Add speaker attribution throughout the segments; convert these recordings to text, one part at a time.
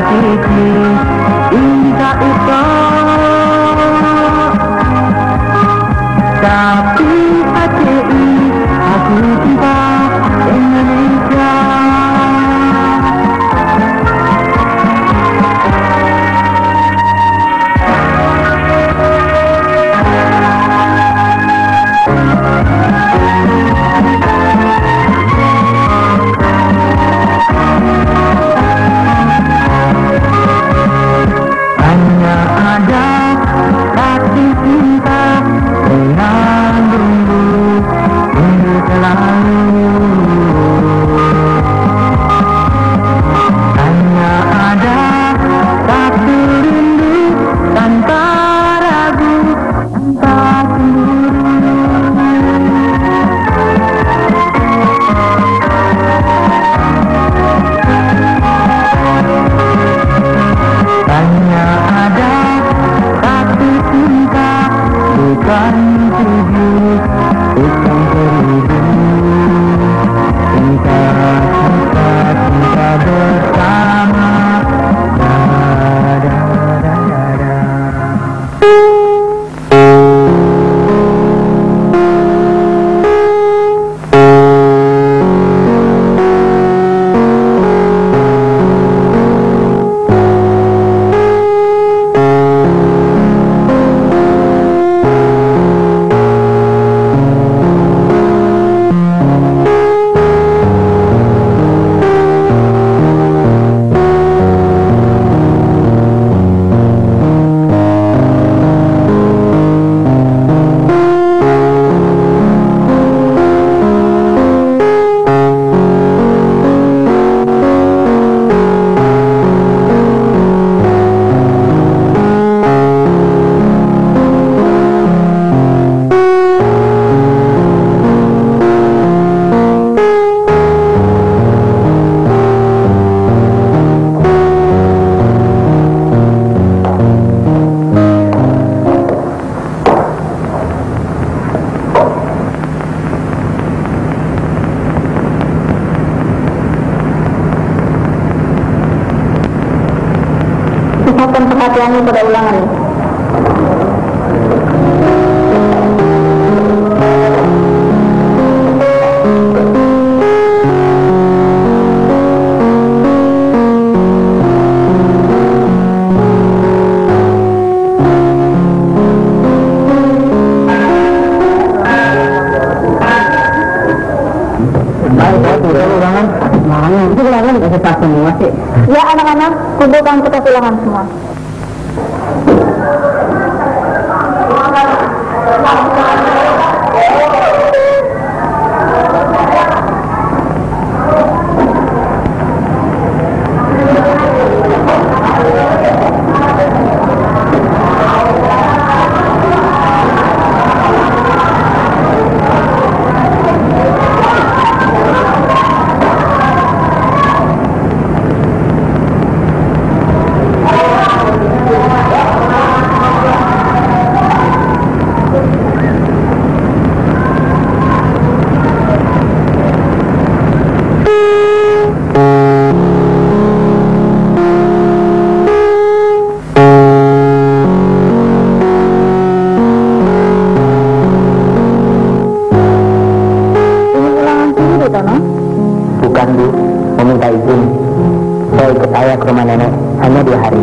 Speaker 1: hatiku indah itu, tapi hati aku cinta Indonesia.
Speaker 2: Pusatkan perhatianmu pada ulangan ini. Ya anak-anak, kumpulkan kertas ulangan semua.
Speaker 1: Bukan Bu, meminta izin. Saya ikut ayah ke rumah nenek hanya 2 hari.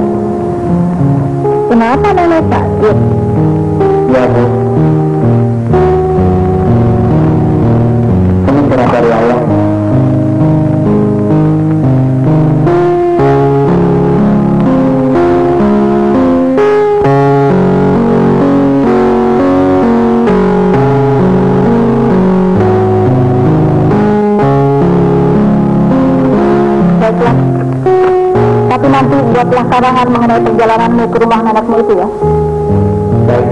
Speaker 2: Kenapa nenek sakit?
Speaker 1: Ya Bu, ini surat dari ayah.
Speaker 2: Tapi nanti buatlah karangan mengenai perjalananmu ke rumah nenekmu itu ya.
Speaker 1: Baik.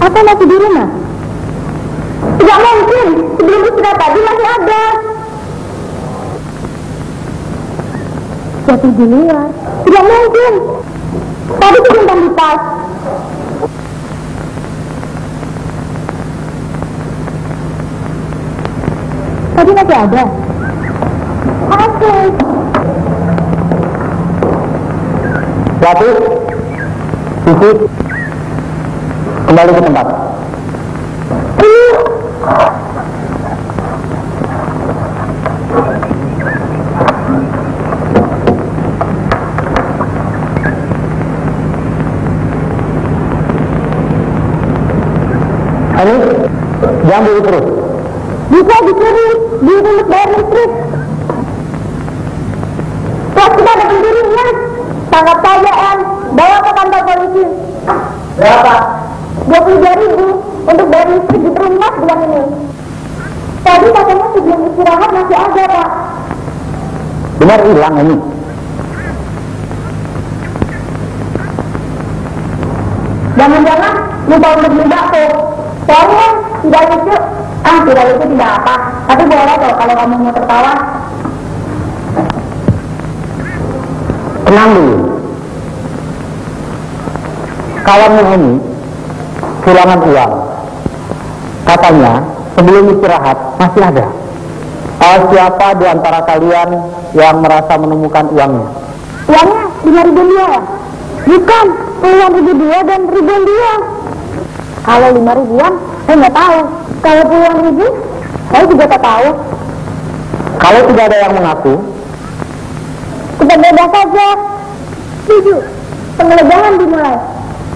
Speaker 2: Atau masih di rumah? Tidak mungkin, sebelum istirahat tadi masih ada. Jatuh di luar? Tidak mungkin. Tadi kesimpan di tas. Tadi masih ada. Oke.
Speaker 1: Ratu, Sisi, kembali ke tempat. Ini, jangan dulu terus.
Speaker 2: Bisa dicuri di unit bayar listrik. Kalau kita ada pendirinya, tangkap saja Em, bawa ke kantor polisi.
Speaker 1: Berapa?
Speaker 2: 22.000 untuk bayar listrik di rumah bulan ini. Tadi katanya sebelum istirahat masih ada, Pak.
Speaker 1: Benar hilang ini.
Speaker 2: Jangan-jangan lupa untuk beli bakso. Soalnya tidak lucu. Tidak lucu tidak apa. Tapi boleh kok kalau kamu mau tertawa.
Speaker 1: Tenang dulu. Kawanmu ini kehilangan uang. Katanya sebelum istirahat masih ada. Siapa di antara kalian yang merasa menemukan uangnya?
Speaker 2: Uangnya 5.000 dia ya? Bukan, puluhan ribu dia dan ribuan dia. Kalau 5.000-an, saya nggak tahu. Kalau puluhan ribu, saya juga tak tahu.
Speaker 1: Kalau tidak ada yang mengaku,
Speaker 2: Kita bebas saja. Setuju, penggeledahan dimulai.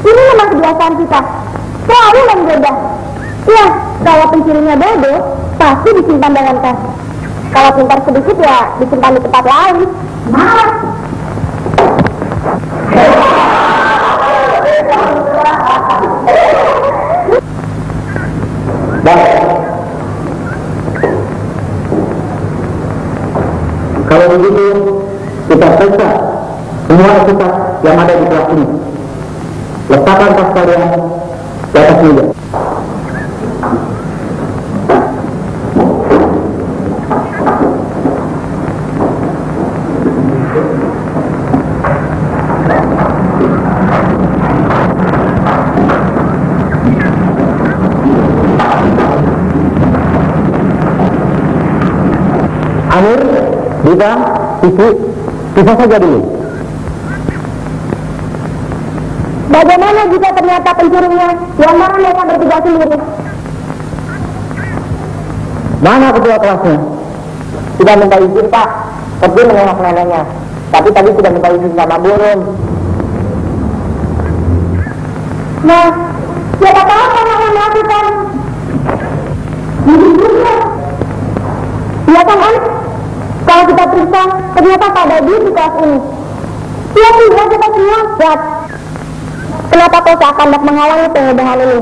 Speaker 2: Ini memang kebiasaan kita. Selalu menggeledah. Ya, kalau pencurinya bodoh, pasti disimpan dengan tas. Kalau pintar sedikit ya disimpan di tempat lain. Malah.
Speaker 1: baik. Kalau begitu, kita periksa semua entitas yang ada di kelas ini. Letakkan tas kalian di atas meja. Amir, Dita, Sisi, bisa saja dulu.
Speaker 2: Bagaimana jika ternyata pencurinya yang mana mereka bertiga sendiri?
Speaker 1: Mana ketua kelasnya?
Speaker 2: Tidak minta izin, Pak. Pergi menengok neneknya. Tapi tadi sudah minta izin sama burung. Nah, siapa tahu orang yang melakukan? Juga. Iya kan, Om? Kalau kita periksa, ternyata Pak Dadi di kelas ini. Iya, kita semua lihat. Kenapa kau seakan hendak menghalangi penggeledahan ini?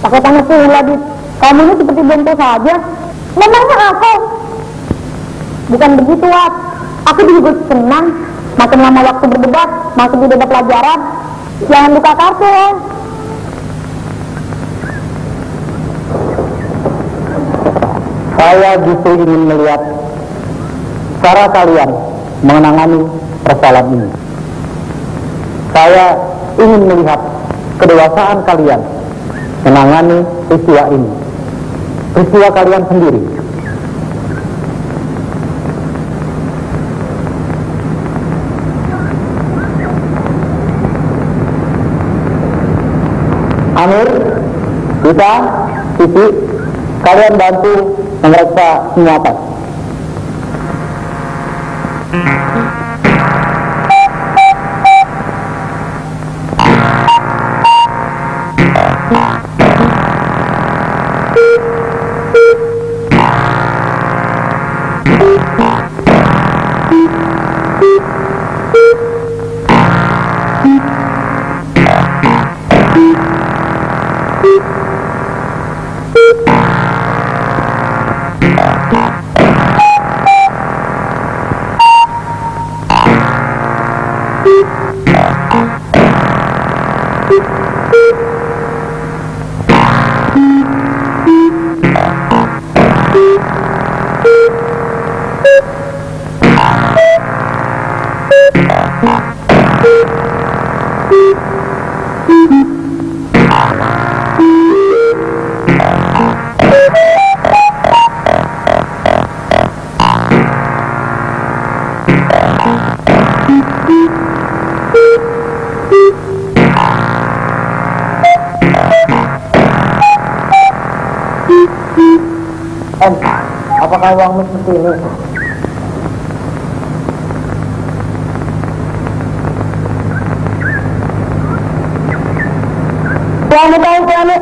Speaker 2: Pakai tanya sih lagi. Kamu ini seperti bontot saja. Memangnya aku? Bukan begitu, Wak. Aku juga senang. Makin lama waktu berdebat, makin tidak ada pelajaran. Jangan buka kartu, ya.
Speaker 1: Saya justru ingin melihat cara kalian menangani persoalan ini. Saya ingin melihat kedewasaan kalian menangani peristiwa ini. Peristiwa kalian sendiri. Amir, Dita, Sisi, kalian bantu memeriksa semua tas. Apakah uangmu seperti ini?
Speaker 2: Tuanu.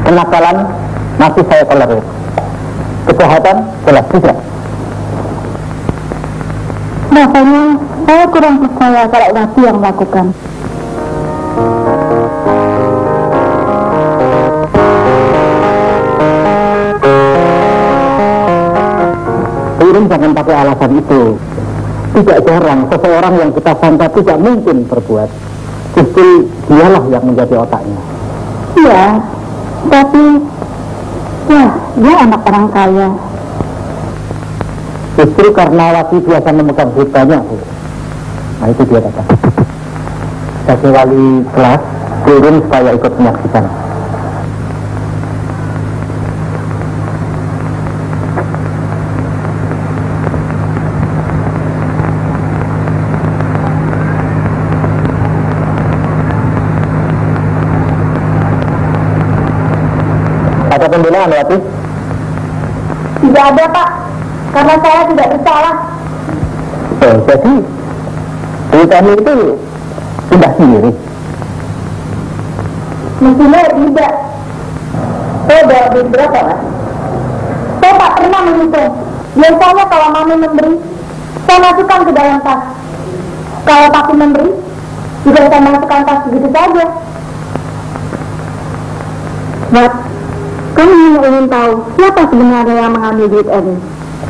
Speaker 1: Kenakalan masih saya tolerir, kejahatan jelas tidak.
Speaker 2: Rasanya saya kurang percaya kalau Wati yang melakukan.
Speaker 1: Turun jangan pakai alasan itu. Tidak jarang seseorang yang kita sangka tidak mungkin berbuat, justru dialah yang menjadi otaknya.
Speaker 2: Iya, tapi ya dia anak orang kaya.
Speaker 1: Justru karena Wati biasa memegang duit banyak, Bu. Nah itu dia kata. Sebagai wali kelas, turun supaya ikut menyaksikan. Ada pembelaan, Wati?
Speaker 2: Tidak ada, Pak, karena saya tidak bersalah.
Speaker 1: Jadi duit kami itu pindah sendiri?
Speaker 2: Mestinya tidak. Saya bawa duit berapa, Mas? Saya tak pernah menghitung. Biasanya kalau Mami memberi, saya masukkan ke dalam tas. Kalau Papi memberi, juga saya masukkan tas begitu saja. Wat, kamu hanya ingin tahu siapa sebenarnya yang mengambil duit ini?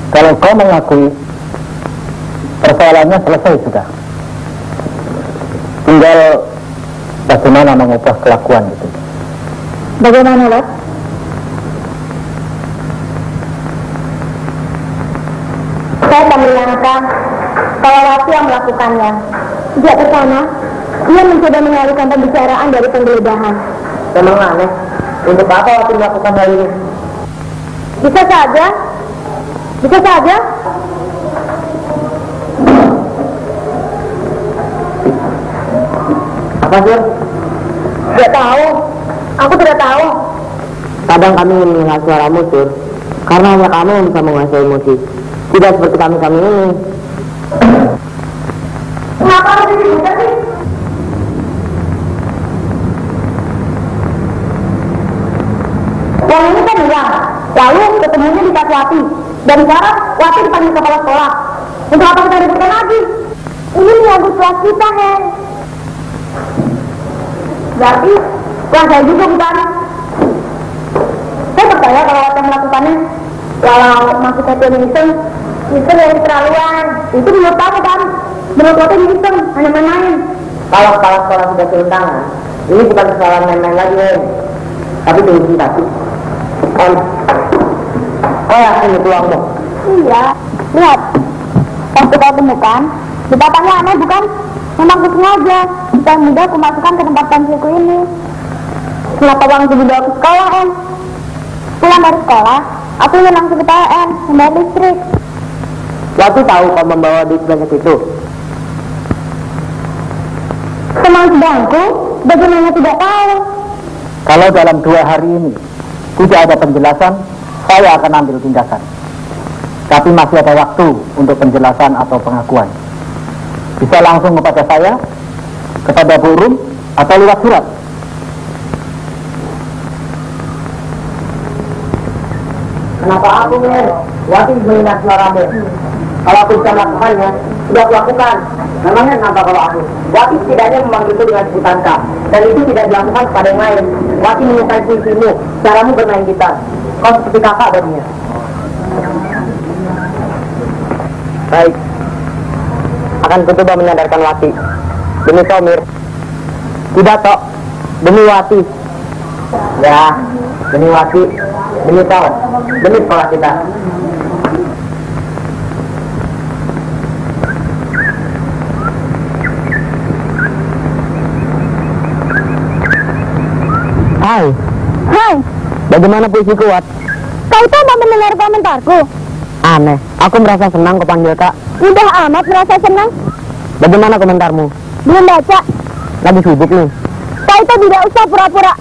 Speaker 1: Kalau kau mengakui, persoalannya selesai sudah. Tinggal bagaimana mengubah kelakuan itu.
Speaker 2: Bagaimana, Wat? Saya tak menyangka kalau Wati yang melakukannya. Sejak pertama, ia mencoba mengalihkan pembicaraan dari penggeledahan.
Speaker 1: Memang aneh, untuk apa Wati melakukan hal ini?
Speaker 2: Bisa saja.
Speaker 1: Apa sih?
Speaker 2: Tidak tahu. Aku tidak tahu.
Speaker 1: Kadang kami mendengar suaramu, Sur, karena hanya kamu yang bisa menguasai emosi. Tidak seperti kami ini.
Speaker 2: Kenapa harus dibuka sih? Yang ini kan hilang. Lalu ketemunya di tas Wati. Dan sekarang Wati dipanggil kepala sekolah. Untuk apa kita ributkan lagi? Ini menyangkut kelas kita, Hen. Berarti kelas saya juga bukan? Saya percaya kalau Wati melakukannya. Walau masih saya iseng yang keterlaluan. Itu menurut kamu kan? Menurut Wati iseng, hanya main-main.
Speaker 1: Kalau kepala sekolah sudah turun tangan, ini bukan kesalahan main-main lagi, Hen. Tapi tunggu sebentar. Yakin itu uangmu?
Speaker 2: Iya, lihat. Waktu kau temukan, di bapaknya aneh bukan? Memang sengaja. Supaya mudah aku masukkan ke tempat pensilku ini. Kenapa uang itu dibawa ke sekolah, Em? Pulang dari sekolah, aku ingin langsung ke PLN, membayar listrik.
Speaker 1: Wati tahu kau membawa duit banyak itu.
Speaker 2: Teman sedangku, bagaimana tidak tahu?
Speaker 1: Kalau dalam 2 hari ini tidak ada penjelasan, saya akan ambil tindakan. Tapi masih ada waktu untuk penjelasan atau pengakuan. Bisa langsung kepada saya, kepada Bu Rum, atau lewat surat. Kenapa aku, Men? Wati mendengar suaramu. Kalau aku bisa melakukannya, sudah aku lakukan. Namanya kenapa kalau aku? Wati setidaknya memanggilku dengan sebutan Kak. Dan itu tidak dilakukan kepada yang lain. Wati menyukai puisimu, caramu bermain gitar. Kau seperti kakak baginya. Baik. Akan kucoba menyadarkan Wati. Demi Tomir. Tidak, Tok. Demi Wati. Ya, demi Wati. Demi Tok. Demi sekolah kita. Hai.
Speaker 2: Hai,
Speaker 1: Bagaimana puisi kuat?
Speaker 2: kau tak mau mendengar komentarku?
Speaker 1: Aneh. Aku merasa senang kau panggil Kak.
Speaker 2: Udah amat merasa senang.
Speaker 1: Bagaimana komentarmu?
Speaker 2: Belum baca.
Speaker 1: Lagi sibuk nih.
Speaker 2: Kak Ito tidak usah pura-pura.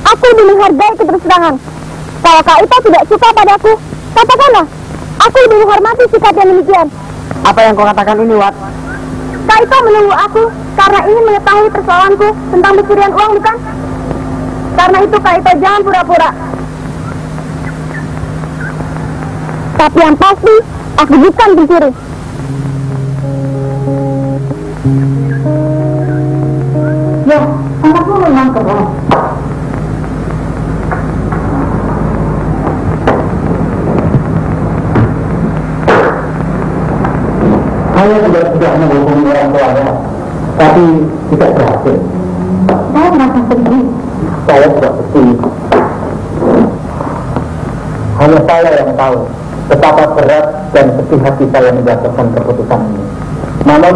Speaker 2: Aku lebih menghargai keterus-terangan. Kalau Kak Ito tidak suka padaku, katakanlah. Aku lebih menghormati sikap yang demikian.
Speaker 1: Apa yang kau katakan ini, Wat?
Speaker 2: Kak Ito menunggu aku karena ingin mengetahui persoalanku tentang pencurian uang, bukan? Karena itu Kak Ito jangan pura-pura. Tapi yang pasti, aku bukan pencuri. Ya, anakmu memang keren.
Speaker 1: Saya sudah menghubungi orang tuanya, tapi tidak berhasil.
Speaker 2: Saya merasa sedih.
Speaker 1: Saya sudah sedih. Hanya saya yang tahu betapa berat dan sedih hati saya menjatuhkan keputusan ini. Namun,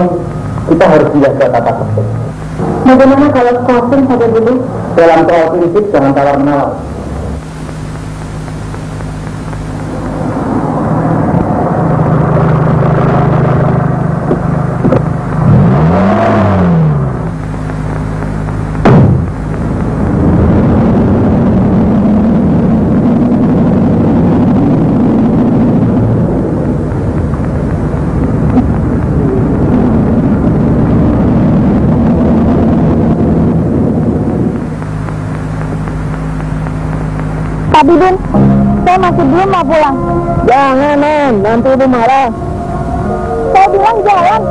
Speaker 1: kita harus menjaga tata tertib.
Speaker 2: Bagaimana kalau skorsing saja dulu?
Speaker 1: Dalam soal prinsip jangan tawar-menawar.
Speaker 2: Pak Bidin, saya masih belum mau pulang.
Speaker 1: Jangan, Non. Nanti ibu marah.
Speaker 2: Saya bilang jalan.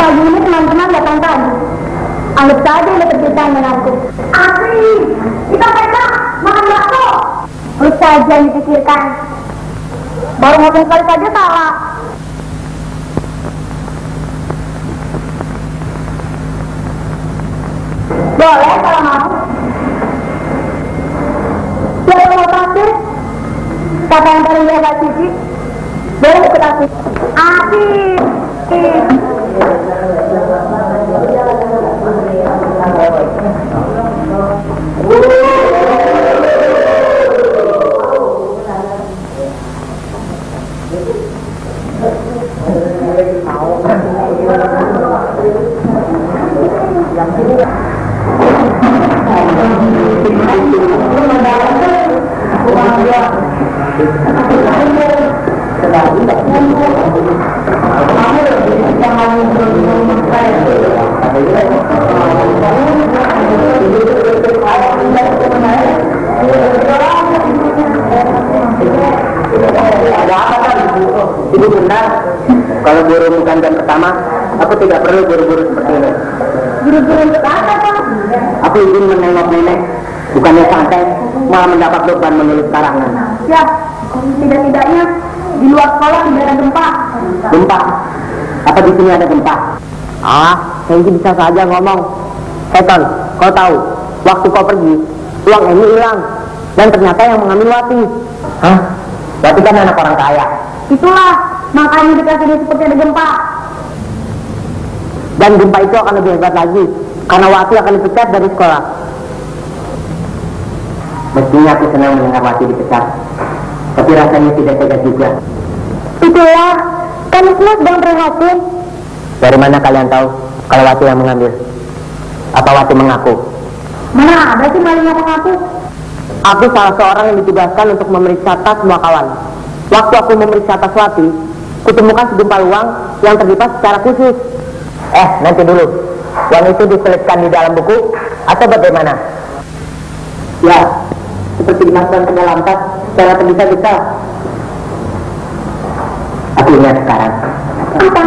Speaker 2: Pagi ini teman-teman datang tadi. Anggap saja ini perpisahan denganku. Asli, kita mereka makan bakso. Terus saja yang dipikirkan. Baru ngomong sekali saja salah. Boleh kalau mau. Siapa mau traktir? Kata yang paling hebat Cici. Boleh ikut aku. Asik.
Speaker 1: Kalau buru bukan jam pertama, aku tidak perlu buru-buru seperti ini.
Speaker 2: Buru-buru untuk apa, Pak?
Speaker 1: Aku ingin menengok nenek, bukannya santai, malah mendapat beban menulis karangan.
Speaker 2: Ya, tidak-tidaknya di luar sekolah tidak ada gempa.
Speaker 1: Gempa? Apa di sini ada gempa? Hengki bisa saja ngomong. Seton, kau tahu, waktu kau pergi, uang ini hilang. Dan ternyata yang mengambil Wati. Hah? Wati kan anak orang kaya.
Speaker 2: Itulah, makanya dikasih dia seperti ada gempa.
Speaker 1: Dan gempa itu akan lebih hebat lagi, karena Wati akan dipecat dari sekolah. Mestinya aku senang mendengar Wati dipecat, tapi rasanya tidak tega juga.
Speaker 2: Itulah, kami semua sedang prihatin.
Speaker 1: Dari mana kalian tahu kalau Wati yang mengambil? Apa Wati mengaku?
Speaker 2: Mana ada sih maling yang mengaku?
Speaker 1: Aku salah seorang yang ditugaskan untuk memeriksa tas semua kawan. Waktu aku memeriksa tas Wati, kutemukan segumpal uang yang terlipat secara khusus. Nanti dulu. Uang itu diselipkan di dalam buku atau bagaimana? Ya, seperti dimasukkan ke dalam tas secara tergesa-gesa. Aku ingat sekarang.
Speaker 2: Apa?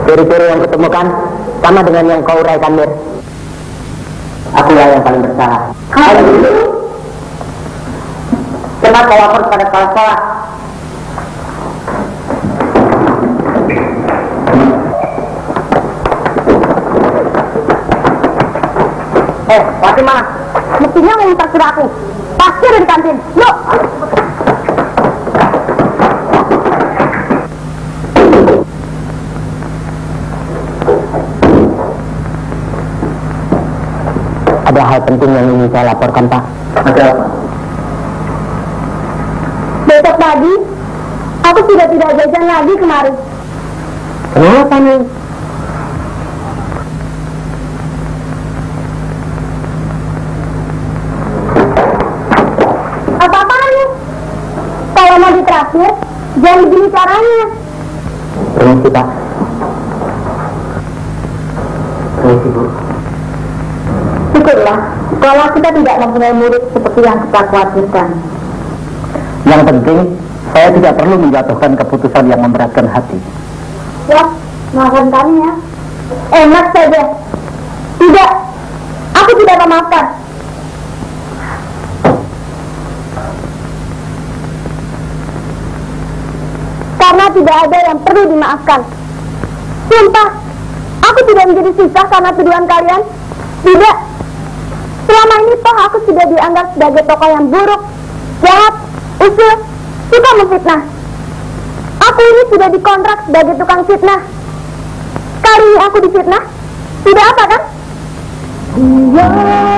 Speaker 1: Ciri-ciri yang kutemukan sama dengan yang kau uraikan, Mir. Akulah yang paling bersalah.
Speaker 2: Kalau begitu,
Speaker 1: Cepat kau lapor kepada kepala sekolah. Fatimah,
Speaker 2: mestinya mau taksir aku. Pasti ada di kantin. Yuk!
Speaker 1: ada hal penting yang ingin saya laporkan, Pak. Ada apa?
Speaker 2: Besok pagi, aku sudah tidak jajan lagi kemarin.
Speaker 1: Kenapa nih?
Speaker 2: Apa-apaan nih? Kalau mau ditraktir, jangan begini caranya.
Speaker 1: Permisi, Pak. Permisi, Bu.
Speaker 2: Syukurlah, sekolah kita tidak mempunyai murid seperti yang kita khawatirkan.
Speaker 1: Yang penting, saya tidak perlu menjatuhkan keputusan yang memberatkan hati.
Speaker 2: Ya, maafkan kami ya. Enak saja. Tidak, aku tidak memaafkan. Karena tidak ada yang perlu dimaafkan. Sumpah, aku tidak menjadi sisa karena tuduhan kalian. Tidak. Selama ini toh aku sudah dianggap sebagai tokoh yang buruk, jahat, usil, suka memfitnah. Aku ini sudah dikontrak sebagai tukang fitnah. Kali ini aku difitnah, tidak apa kan? Iya.